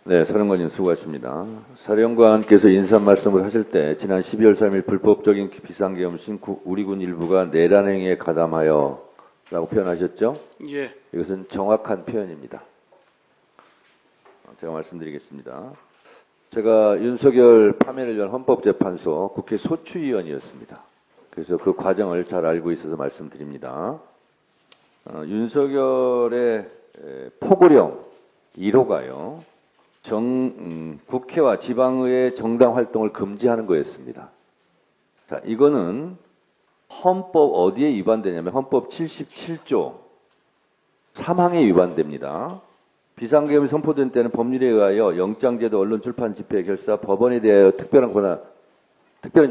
네, 사령관님 수고하십니다. 사령관께서 인사 말씀을 하실 때 지난 12월 3일 불법적인 비상계엄신 우리 군 일부가 내란 행위에 가담하여 라고 표현하셨죠? 예. 이것은 정확한 표현입니다. 제가 말씀드리겠습니다. 제가 윤석열 파면을 위한 헌법재판소 국회 소추위원이었습니다. 그래서 그 과정을 잘 알고 있어서 말씀드립니다. 윤석열의 포고령 1호가요. 국회와 지방의회 정당 활동을 금지하는 거였습니다. 자, 이거는 헌법 어디에 위반되냐면 헌법 77조 3항에 위반됩니다. 비상계엄이 선포된 때는 법률에 의하여 영장제도, 언론, 출판, 집회, 결사, 법원에 대하여 특별한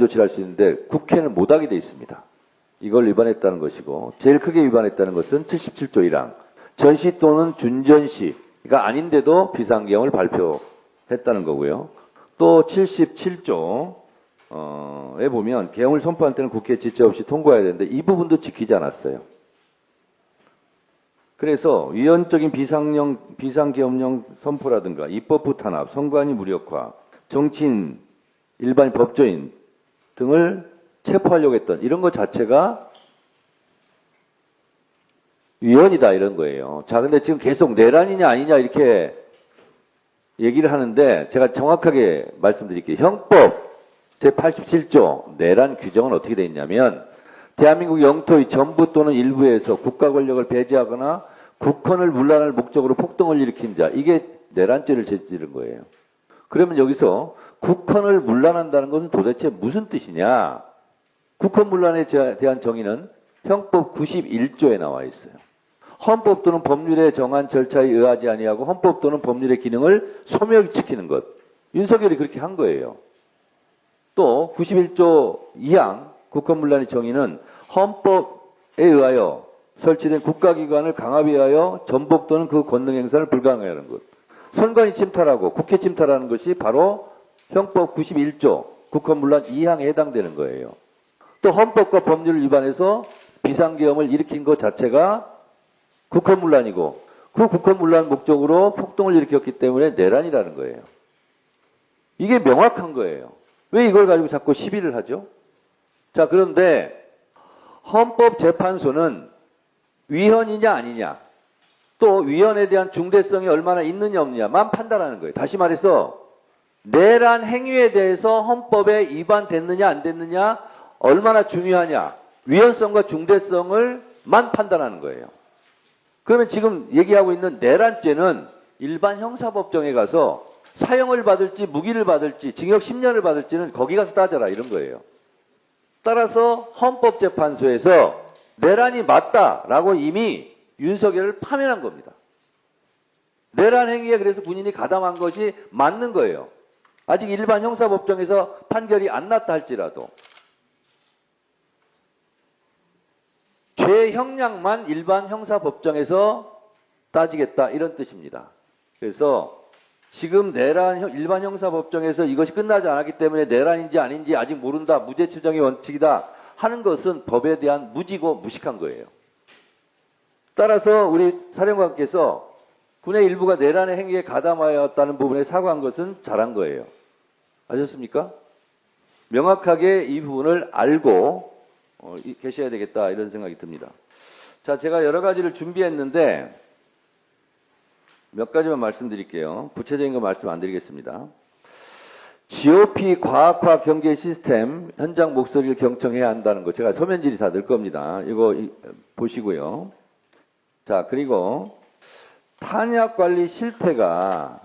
조치를 할 수 있는데 국회는 못하게 돼 있습니다. 이걸 위반했다는 것이고, 제일 크게 위반했다는 것은 77조 1항 전시 또는 준전시가 아닌데도 비상계엄을 발표했다는 거고요. 또 77조에 보면 계엄을 선포할 때는 국회 지체 없이 통과해야 되는데 이 부분도 지키지 않았어요. 그래서 위헌적인 비상계엄령 선포라든가 입법부 탄압, 선관위 무력화, 정치인, 일반 법조인 등을 체포하려고 했던 이런 것 자체가 위헌이다 이런 거예요. 자, 근데 지금 계속 내란이냐 아니냐 이렇게 얘기를 하는데 제가 정확하게 말씀드릴게요. 형법 제87조 내란 규정은 어떻게 되어 있냐면 대한민국 영토의 전부 또는 일부에서 국가 권력을 배제하거나 국헌을 문란할 목적으로 폭동을 일으킨 자, 이게 내란죄를 저지른 거예요. 그러면 여기서 국헌을 문란한다는 것은 도대체 무슨 뜻이냐? 국헌 문란에 대한 정의는 형법 91조에 나와 있어요. 헌법 또는 법률에 정한 절차에 의하지 아니하고 헌법 또는 법률의 기능을 소멸시키는 것. 윤석열이 그렇게 한 거예요. 또 91조 2항 국헌 문란의 정의는 헌법에 의하여 설치된 국가기관을 강압위하여 전복 또는 그 권능 행사를 불가능하게 하는 것. 선관위 침탈하고 국회 침탈하는 것이 바로 형법 91조 국헌 문란 2항에 해당되는 거예요. 또 헌법과 법률을 위반해서 비상계엄을 일으킨 것 자체가 국헌 문란이고 그 국헌 문란 목적으로 폭동을 일으켰기 때문에 내란이라는 거예요. 이게 명확한 거예요. 왜 이걸 가지고 자꾸 시비를 하죠? 자, 그런데 헌법재판소는 위헌이냐 아니냐, 또 위헌에 대한 중대성이 얼마나 있느냐 없느냐만 판단하는 거예요. 다시 말해서 내란 행위에 대해서 헌법에 위반됐느냐 안 됐느냐, 얼마나 중요하냐, 위헌성과 중대성을만 판단하는 거예요. 그러면 지금 얘기하고 있는 내란죄는 일반 형사법정에 가서 사형을 받을지 무기를 받을지 징역 10년을 받을지는 거기 가서 따져라 이런 거예요. 따라서 헌법재판소에서 내란이 맞다라고 이미 윤석열을 파면한 겁니다. 내란 행위에 그래서 군인이 가담한 것이 맞는 거예요. 아직 일반 형사법정에서 판결이 안 났다 할지라도 죄 형량만 일반 형사법정에서 따지겠다 이런 뜻입니다. 그래서 지금 일반 형사법정에서 이것이 끝나지 않았기 때문에 내란인지 아닌지 아직 모른다, 무죄 추정의 원칙이다 하는 것은 법에 대한 무지고 무식한 거예요. 따라서 우리 사령관께서 군의 일부가 내란의 행위에 가담하였다는 부분에 사과한 것은 잘한 거예요. 아셨습니까? 명확하게 이 부분을 알고 계셔야 되겠다 이런 생각이 듭니다. 자, 제가 여러 가지를 준비했는데 몇 가지만 말씀드릴게요. 구체적인 거 말씀 안 드리겠습니다. GOP 과학화 경계 시스템 현장 목소리를 경청해야 한다는 거 제가 서면지리 다 넣을 겁니다. 이거 보시고요. 자, 그리고 탄약 관리 실태가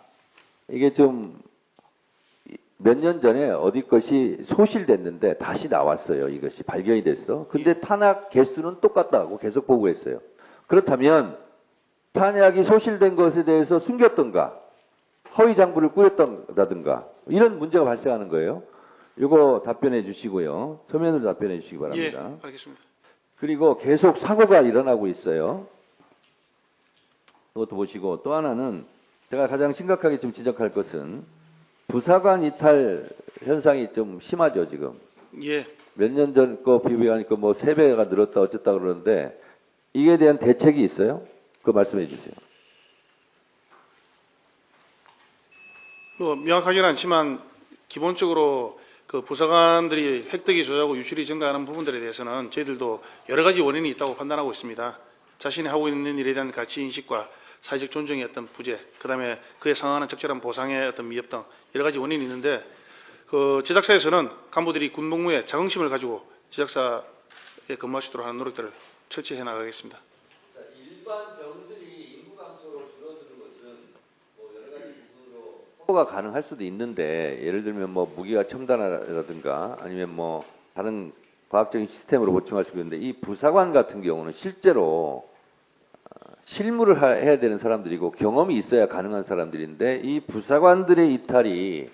이게 좀 몇 년 전에 어디 것이 소실됐는데 다시 나왔어요. 이것이 발견이 됐어. 근데 탄약 개수는 똑같다고 계속 보고했어요. 그렇다면 탄약이 소실된 것에 대해서 숨겼던가 허위 장부를 꾸렸다든가 이런 문제가 발생하는 거예요. 이거 답변해 주시고요. 서면으로 답변해 주시기 바랍니다. 예, 알겠습니다. 그리고 계속 사고가 일어나고 있어요. 이것도 보시고, 또 하나는 제가 가장 심각하게 좀 지적할 것은 부사관 이탈 현상이 좀 심하죠, 지금. 예. 몇 년 전 거 비교하니까 뭐 3배가 늘었다 어쨌다 그러는데 이에 대한 대책이 있어요? 그거 말씀해 주세요. 뭐 명확하지는 않지만 기본적으로 그 부사관들이 획득이 저하고 유출이 증가하는 부분들에 대해서는 저희들도 여러 가지 원인이 있다고 판단하고 있습니다. 자신이 하고 있는 일에 대한 가치 인식과 사회적 존중의 어떤 부재, 그다음에 그에 상응하는 적절한 보상의 어떤 미흡 등 여러 가지 원인이 있는데 그 제작사에서는 간부들이 군복무에 자긍심을 가지고 제작사에 근무할 수 있도록 하는 노력들을 철저히 해나가겠습니다. 일반 병들이 인구 감소로 줄어드는 것은 뭐 여러 가지 부분으로 확보가 가능할 수도 있는데 예를 들면 뭐 무기가 첨단화라든가 아니면 뭐 다른 과학적인 시스템으로 보충할 수 있는데 이 부사관 같은 경우는 실제로 실무를 해야 되는 사람들이고 경험이 있어야 가능한 사람들인데 이 부사관들의 이탈이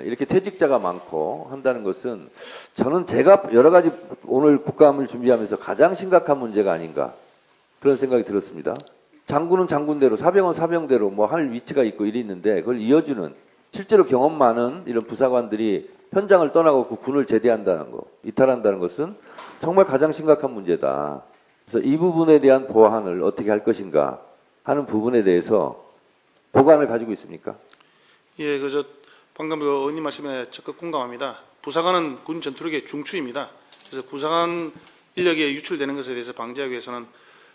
이렇게 퇴직자가 많고 한다는 것은 저는 제가 여러 가지 오늘 국감을 준비하면서 가장 심각한 문제가 아닌가 그런 생각이 들었습니다. 장군은 장군대로 사병은 사병대로 뭐 할 위치가 있고 일이 있는데 그걸 이어주는 실제로 경험 많은 이런 부사관들이 현장을 떠나고 그 군을 제대한다는 거, 이탈한다는 것은 정말 가장 심각한 문제다. 그래서 이 부분에 대한 보완을 어떻게 할 것인가 하는 부분에 대해서 보관을 가지고 있습니까? 예, 방금 그 의원님 말씀에 적극 공감합니다. 부사관은 군 전투력의 중추입니다. 그래서 부사관 인력이 유출되는 것에 대해서 방지하기 위해서는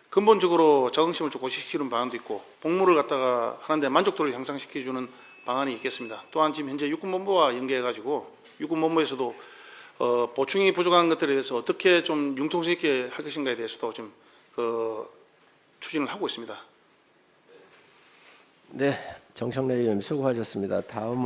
근본적으로 자긍심을 좀 고취시키는 방안도 있고 복무를 갖다가 하는데 만족도를 향상시켜주는 방안이 있겠습니다. 또한 지금 현재 육군본부와 연계해가지고 육군본부에서도 보충이 부족한 것들에 대해서 어떻게 좀 융통성 있게 할 것인가에 대해서도 좀 추진을 하고 있습니다. 네, 정청래 의원님 수고하셨습니다. 다음은